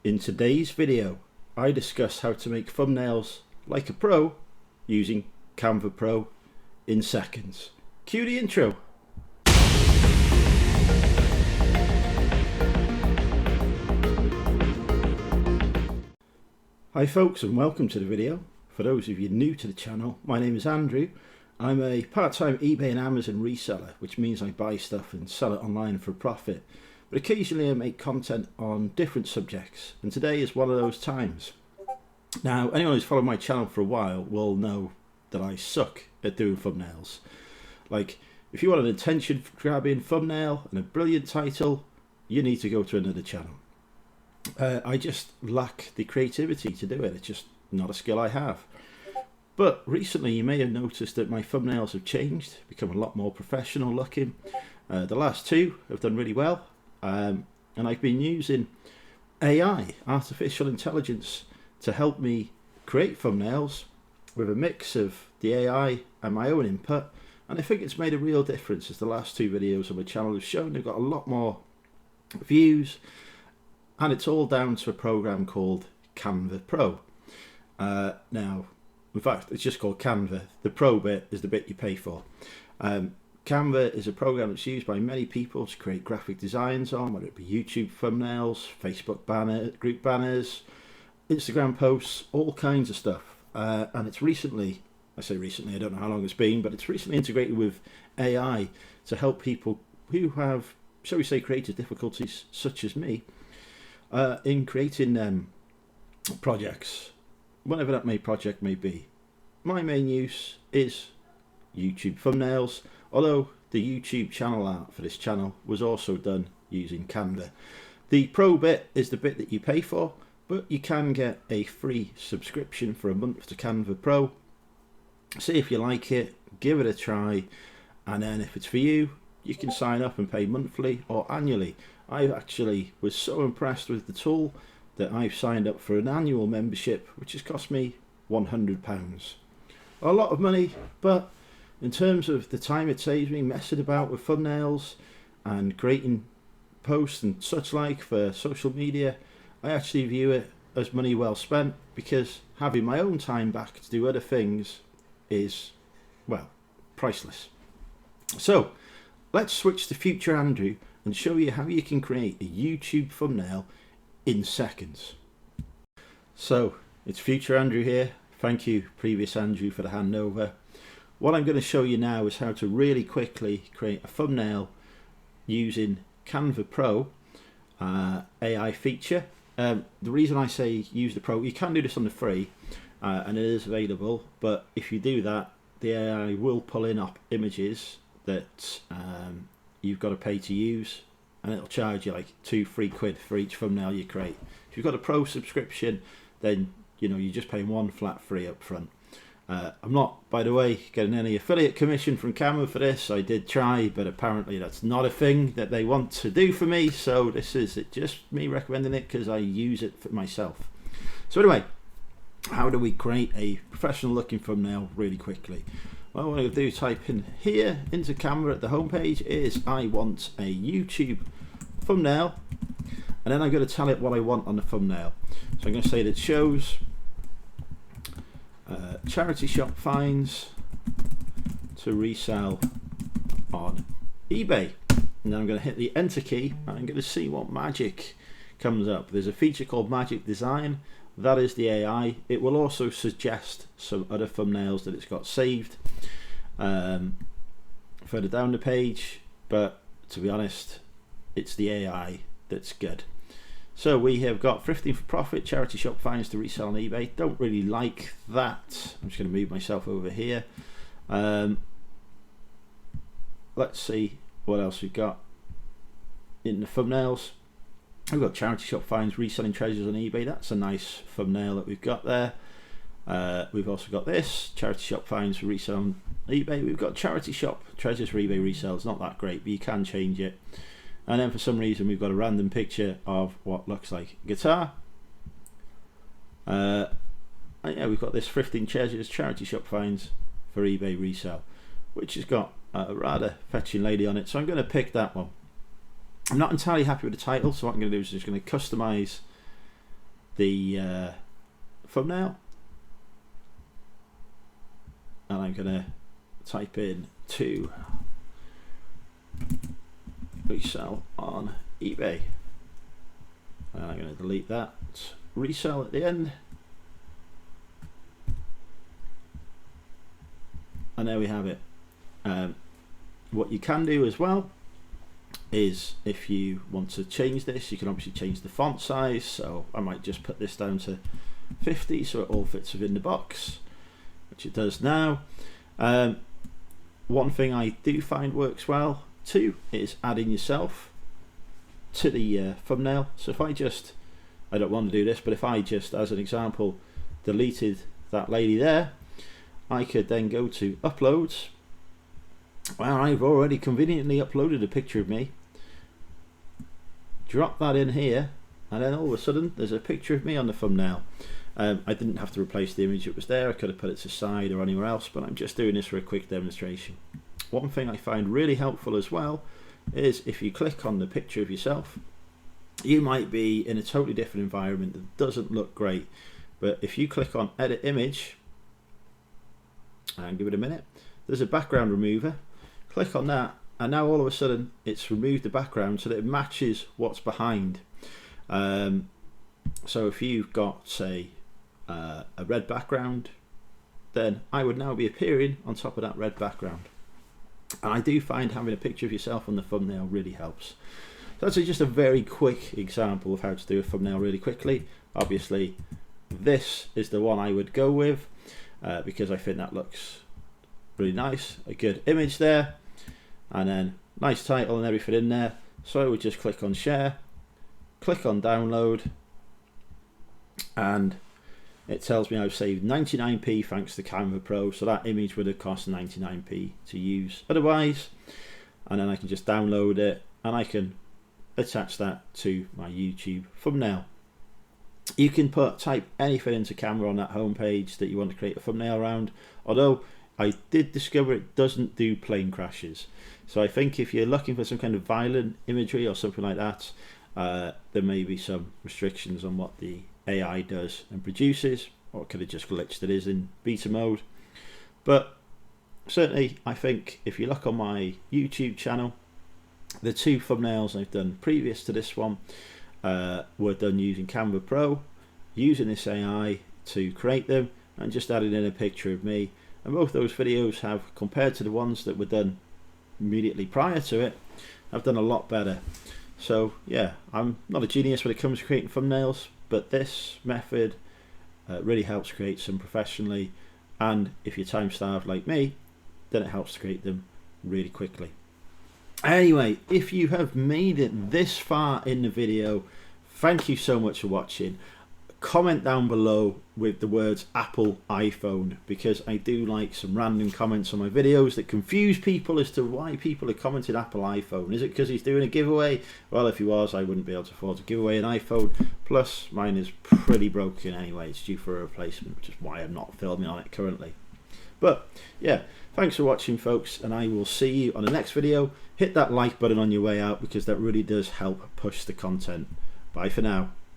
In today's video, I discuss how to make thumbnails like a pro using Canva Pro in seconds. Cue the intro. Hi folks, and welcome to the video. For those of you new to the channel, my name is Andrew. I'm a part-time eBay and Amazon reseller, which means I buy stuff and sell it online for a profit. But occasionally I make content on different subjects, and today is one of those times. Now, anyone who's followed my channel for a while will know that I suck at doing thumbnails. Like, if you want an attention-grabbing thumbnail and a brilliant title, you need to go to another channel. I just lack the creativity to do it. It's just not a skill I have. But recently you may have noticed that my thumbnails have changed, become a lot more professional looking. The last two have done really well. And I've been using AI, artificial intelligence, to help me create thumbnails with a mix of the AI and my own input, and I think it's made a real difference, as the last two videos on my channel have shown. They've got a lot more views, and it's all down to a program called Canva Pro. Now, in fact, it's just called Canva. The Pro bit is the bit you pay for. Canva is a program that's used by many people to create graphic designs on, whether it be YouTube thumbnails, Facebook group banners, Instagram posts, all kinds of stuff. And it's recently, I say recently, I don't know how long it's been, but it's recently integrated with AI to help people who have, shall we say, creative difficulties, such as me, in creating projects, whatever that project may be. My main use is YouTube thumbnails, although the YouTube channel art for this channel was also done using Canva. The Pro bit is the bit that you pay for, but you can get a free subscription for a month to Canva Pro. See if you like it, give it a try, and then if it's for you, you can sign up and pay monthly or annually. I actually was so impressed with the tool that I've signed up for an annual membership, which has cost me £100. A lot of money, but in terms of the time it saves me messing about with thumbnails and creating posts and such like for social media, I actually view it as money well spent, because having my own time back to do other things is, well, priceless. So let's switch to Future Andrew and show you how you can create a YouTube thumbnail in seconds. So it's Future Andrew here. Thank you, previous Andrew, for the handover. What I'm going to show you now is how to really quickly create a thumbnail using Canva Pro AI feature. The reason I say use the Pro, you can do this on the free, and it is available, but if you do that, the AI will pull in up images that you've got to pay to use, and it'll charge you like £2-3 for each thumbnail you create. If you've got a Pro subscription, then you know you're just paying one flat fee up front. I'm not, by the way, getting any affiliate commission from Canva for this. I did try, but apparently that's not a thing that they want to do for me, so this is just me recommending it because I use it for myself. So anyway, how do we create a professional looking thumbnail really quickly? Well, what I'm going to do, type in here into Canva at the home page, is I want a YouTube thumbnail, and then I'm going to tell it what I want on the thumbnail. So I'm going to say that it shows charity shop finds to resell on eBay. And then I'm going to hit the enter key, and I'm going to see what magic comes up. There's a feature called Magic Design. That is the AI. It will also suggest some other thumbnails that it's got saved further down the page, but to be honest, it's the AI that's good. So we have got 15 for profit, charity shop finds to resell on eBay. Don't really like that. I'm just going to move myself over here. Let's see what else we've got in the thumbnails. We've got charity shop finds reselling treasures on eBay. That's a nice thumbnail that we've got there. We've also got this, charity shop finds for resale on eBay. We've got charity shop treasures for eBay resale. It's not that great, but you can change it. And then for some reason we've got a random picture of what looks like a guitar. And yeah, we've got this 15 treasures charity shop finds for eBay resale, which has got a rather fetching lady on it. So I'm going to pick that one. I'm not entirely happy with the title, so what I'm going to do is just going to customize the thumbnail, and I'm going to type in to resell on eBay, and I'm going to delete that, resell at the end, and there we have it. What you can do as well is, if you want to change this, you can obviously change the font size. So I might just put this down to 50 so it all fits within the box, which it does now. One thing I do find works well too is adding yourself to the thumbnail. So if I don't want to do this, but if I just, as an example, deleted that lady there, I could then go to uploads, where I've already conveniently uploaded a picture of me, drop that in here, and then all of a sudden there's a picture of me on the thumbnail. I didn't have to replace the image that was there. I could have put it to the side or anywhere else, but I'm just doing this for a quick demonstration. One thing I find really helpful as well is if you click on the picture of yourself, you might be in a totally different environment that doesn't look great, but if you click on edit image and give it a minute, there's a background remover. Click on that, and now all of a sudden it's removed the background so that it matches what's behind. So if you've got, say, a red background, then I would now be appearing on top of that red background. And I do find having a picture of yourself on the thumbnail really helps. So that's just a very quick example of how to do a thumbnail really quickly. Obviously this is the one I would go with because I think that looks really nice, a good image there, and then nice title and everything in there. So I would just click on share, click on download, and it tells me I've saved 99p thanks to Canva Pro. So that image would have cost 99p to use otherwise, and then I can just download it and I can attach that to my YouTube thumbnail. You can type anything into Canva on that homepage that you want to create a thumbnail around, although I did discover it doesn't do plane crashes. So I think if you're looking for some kind of violent imagery or something like that, there may be some restrictions on what the AI does and produces, or it could have just glitched it is in beta mode. But certainly I think if you look on my YouTube channel, the two thumbnails I've done previous to this one were done using Canva Pro, using this AI to create them, and just adding in a picture of me. And both those videos have, compared to the ones that were done immediately prior to it, have done a lot better. So yeah, I'm not a genius when it comes to creating thumbnails, but this method really helps create some professionally, and if you're time starved like me, then it helps to create them really quickly. Anyway, if you have made it this far in the video, thank you so much for watching. Comment down below with the words Apple iPhone, because I do like some random comments on my videos that confuse people as to why people have commented Apple iPhone. Is it because he's doing a giveaway? Well, if he was, I wouldn't be able to afford to give away an iPhone. Plus, mine is pretty broken anyway. It's due for a replacement, which is why I'm not filming on it currently. But yeah, thanks for watching, folks, and I will see you on the next video. Hit that like button on your way out, because that really does help push the content. Bye for now.